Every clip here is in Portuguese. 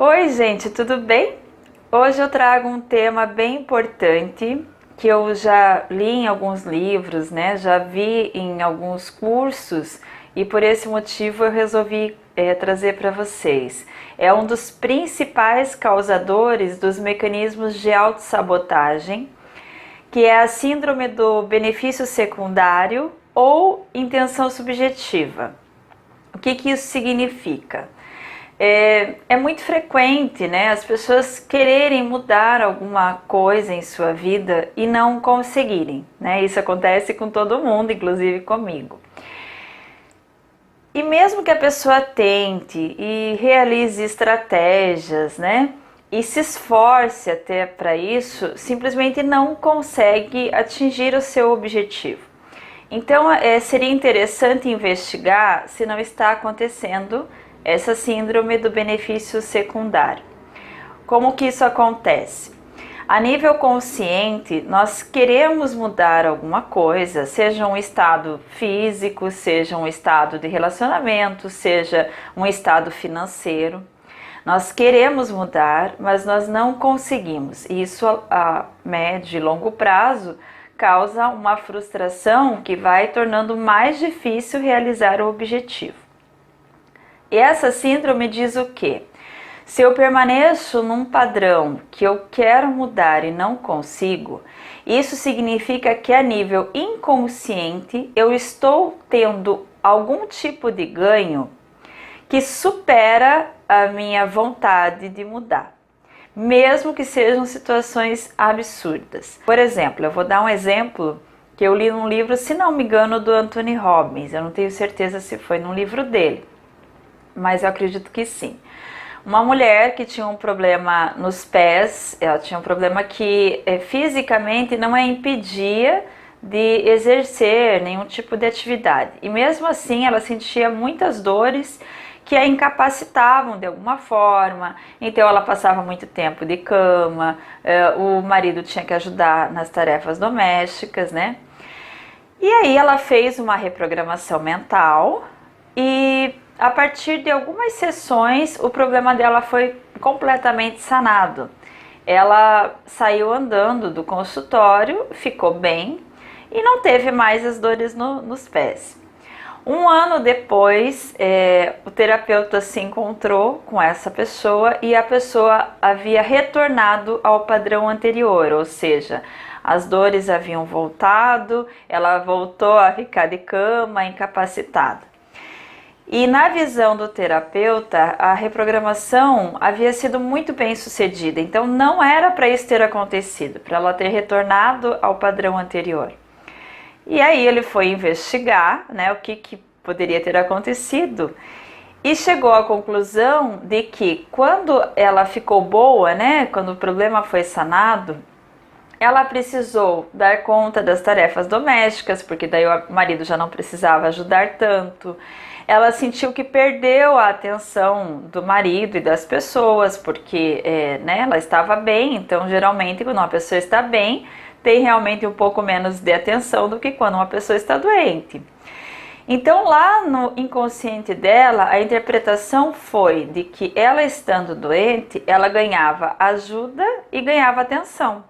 Oi, gente, tudo bem? Hoje eu trago um tema bem importante que eu já li em alguns livros, né? Já vi em alguns cursos e por esse motivo eu resolvi trazer para vocês. É um dos principais causadores dos mecanismos de autossabotagem, que é a síndrome do benefício secundário ou intenção subjetiva. O que isso significa? É muito frequente, né, as pessoas quererem mudar alguma coisa em sua vida e não conseguirem, né? Isso acontece com todo mundo, inclusive comigo. E mesmo que a pessoa tente e realize estratégias, né, e se esforce até para isso, simplesmente não consegue atingir o seu objetivo. Então, seria interessante investigar se não está acontecendo essa síndrome do benefício secundário. Como que isso acontece? A nível consciente, nós queremos mudar alguma coisa, seja um estado físico, seja um estado de relacionamento, seja um estado financeiro. Nós queremos mudar, mas nós não conseguimos. Isso a médio e longo prazo causa uma frustração que vai tornando mais difícil realizar o objetivo. E essa síndrome diz o quê? Se eu permaneço num padrão que eu quero mudar e não consigo, isso significa que a nível inconsciente eu estou tendo algum tipo de ganho que supera a minha vontade de mudar, mesmo que sejam situações absurdas. Por exemplo, eu vou dar um exemplo que eu li num livro, se não me engano, do Anthony Robbins. Eu não tenho certeza se foi num livro dele, mas eu acredito que sim. Uma mulher que tinha um problema nos pés, ela tinha um problema que fisicamente não a impedia de exercer nenhum tipo de atividade. E mesmo assim ela sentia muitas dores que a incapacitavam de alguma forma, então ela passava muito tempo de cama, o marido tinha que ajudar nas tarefas domésticas, né? E aí ela fez uma reprogramação mental e a partir de algumas sessões o problema dela foi completamente sanado. Ela saiu andando do consultório, ficou bem e não teve mais as dores nos pés. Um ano depois, o terapeuta se encontrou com essa pessoa e a pessoa havia retornado ao padrão anterior, ou seja, as dores haviam voltado, ela voltou a ficar de cama, incapacitada. E na visão do terapeuta, a reprogramação havia sido muito bem sucedida, então não era para isso ter acontecido, para ela ter retornado ao padrão anterior. E aí ele foi investigar, né, o que poderia ter acontecido e chegou à conclusão de que quando ela ficou boa, né, quando o problema foi sanado, ela precisou dar conta das tarefas domésticas, porque daí o marido já não precisava ajudar tanto. Ela sentiu que perdeu a atenção do marido e das pessoas, porque né, ela estava bem, então geralmente quando uma pessoa está bem, tem realmente um pouco menos de atenção do que quando uma pessoa está doente. Então lá no inconsciente dela, a interpretação foi de que ela estando doente, ela ganhava ajuda e ganhava atenção.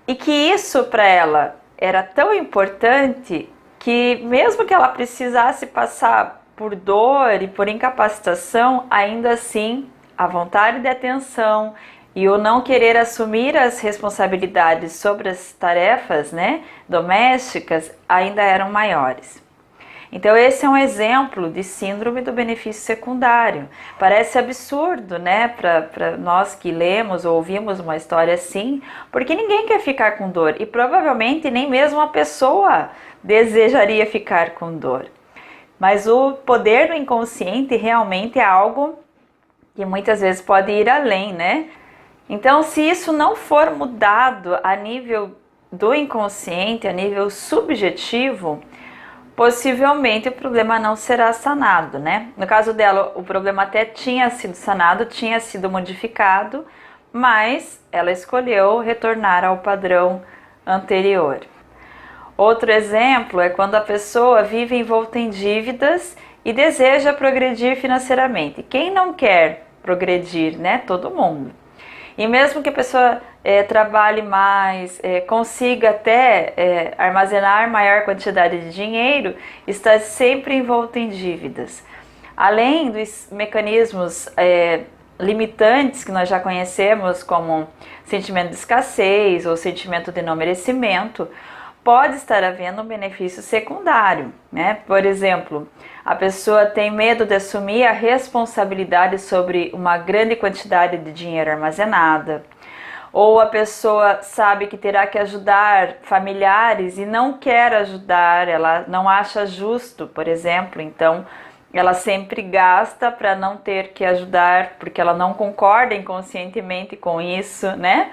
E que isso para ela era tão importante que mesmo que ela precisasse passar por dor e por incapacitação, ainda assim a vontade de atenção e o não querer assumir as responsabilidades sobre as tarefas, né, domésticas ainda eram maiores. Então esse é um exemplo de síndrome do benefício secundário. Parece absurdo, né, para nós que lemos ou ouvimos uma história assim, porque ninguém quer ficar com dor e provavelmente nem mesmo a pessoa desejaria ficar com dor. Mas o poder do inconsciente realmente é algo que muitas vezes pode ir além, né? Então, se isso não for mudado a nível do inconsciente, a nível subjetivo, possivelmente o problema não será sanado, né? No caso dela, o problema até tinha sido sanado, tinha sido modificado, mas ela escolheu retornar ao padrão anterior. Outro exemplo é quando a pessoa vive envolta em dívidas e deseja progredir financeiramente. Quem não quer progredir, né? Todo mundo. E mesmo que a pessoa trabalhe mais, consiga até armazenar maior quantidade de dinheiro, está sempre envolto em dívidas. Além dos mecanismos limitantes que nós já conhecemos, como sentimento de escassez ou sentimento de não merecimento, pode estar havendo um benefício secundário, né? Por exemplo, a pessoa tem medo de assumir a responsabilidade sobre uma grande quantidade de dinheiro armazenada, ou a pessoa sabe que terá que ajudar familiares e não quer ajudar, ela não acha justo, por exemplo, então ela sempre gasta para não ter que ajudar, porque ela não concorda inconscientemente com isso, né?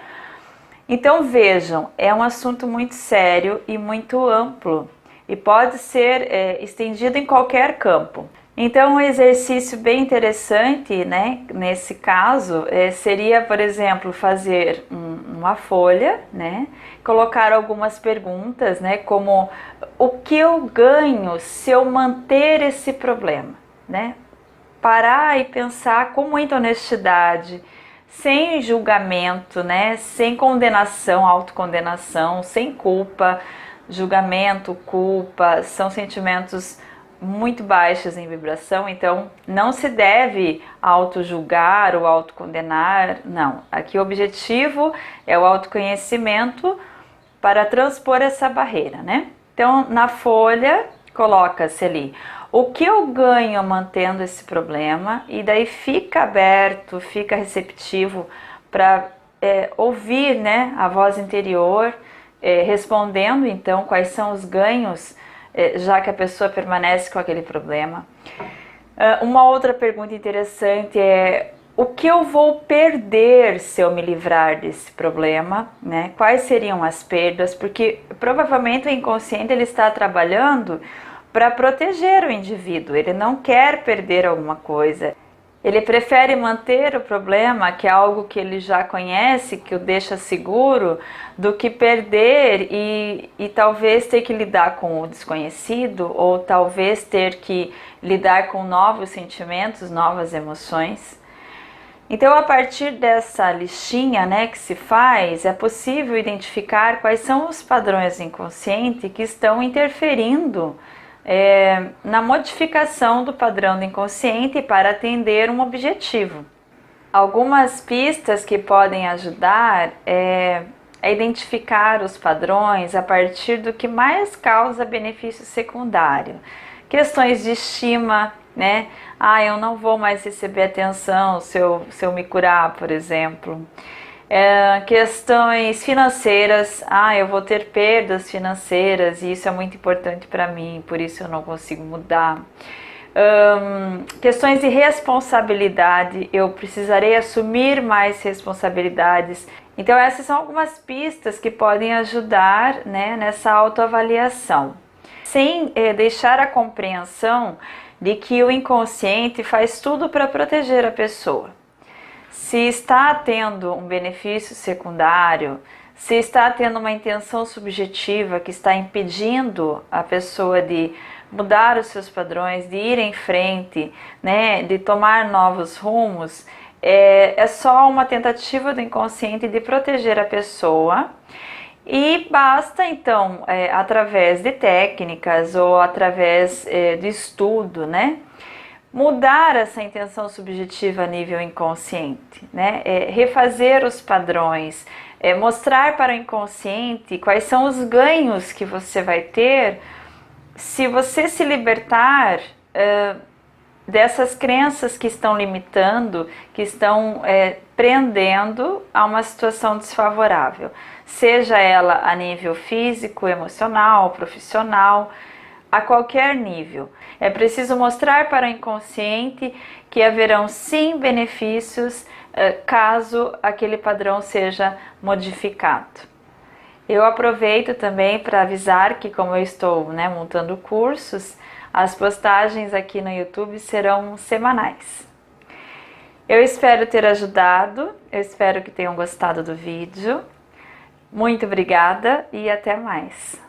Então vejam, é um assunto muito sério e muito amplo e pode ser estendido em qualquer campo. Então um exercício bem interessante, né, nesse caso, seria, por exemplo, fazer uma folha, né, colocar algumas perguntas, né, como o que eu ganho se eu manter esse problema, né? Parar e pensar com muita honestidade, sem julgamento, né? Sem condenação, autocondenação, sem culpa. Julgamento, culpa, são sentimentos muito baixos em vibração, então não se deve auto-julgar ou autocondenar, não. Aqui o objetivo é o autoconhecimento para transpor essa barreira, né? Então, na folha, coloca-se ali o que eu ganho mantendo esse problema, e daí fica aberto, fica receptivo para ouvir, né, a voz interior, respondendo então quais são os ganhos, já que a pessoa permanece com aquele problema. Uma outra pergunta interessante é: o que eu vou perder se eu me livrar desse problema, né? Quais seriam as perdas? Porque provavelmente o inconsciente ele está trabalhando para proteger o indivíduo, ele não quer perder alguma coisa. Ele prefere manter o problema, que é algo que ele já conhece, que o deixa seguro, do que perder e talvez ter que lidar com o desconhecido, ou talvez ter que lidar com novos sentimentos, novas emoções. Então, a partir dessa listinha, né, que se faz, é possível identificar quais são os padrões inconscientes que estão interferindo na modificação do padrão do inconsciente para atender um objetivo. Algumas pistas que podem ajudar a identificar os padrões a partir do que mais causa benefício secundário. Questões de estima, né? Eu não vou mais receber atenção se eu me curar, por exemplo. Questões financeiras, eu vou ter perdas financeiras e isso é muito importante para mim, por isso eu não consigo mudar. Questões de responsabilidade, eu precisarei assumir mais responsabilidades. Então essas são algumas pistas que podem ajudar, né, nessa autoavaliação, sem deixar a compreensão de que o inconsciente faz tudo para proteger a pessoa. Se está tendo um benefício secundário, se está tendo uma intenção subjetiva que está impedindo a pessoa de mudar os seus padrões, de ir em frente, né, de tomar novos rumos, é só uma tentativa do inconsciente de proteger a pessoa. E basta então, através de técnicas ou através de estudo, né, mudar essa intenção subjetiva a nível inconsciente, né? Refazer os padrões, mostrar para o inconsciente quais são os ganhos que você vai ter se você se libertar dessas crenças que estão limitando, que estão prendendo a uma situação desfavorável, seja ela a nível físico, emocional, profissional, a qualquer nível. É preciso mostrar para o inconsciente que haverão sim benefícios caso aquele padrão seja modificado. Eu aproveito também para avisar que, como eu estou, né, montando cursos, as postagens aqui no YouTube serão semanais. Eu espero ter ajudado, eu espero que tenham gostado do vídeo. Muito obrigada e até mais!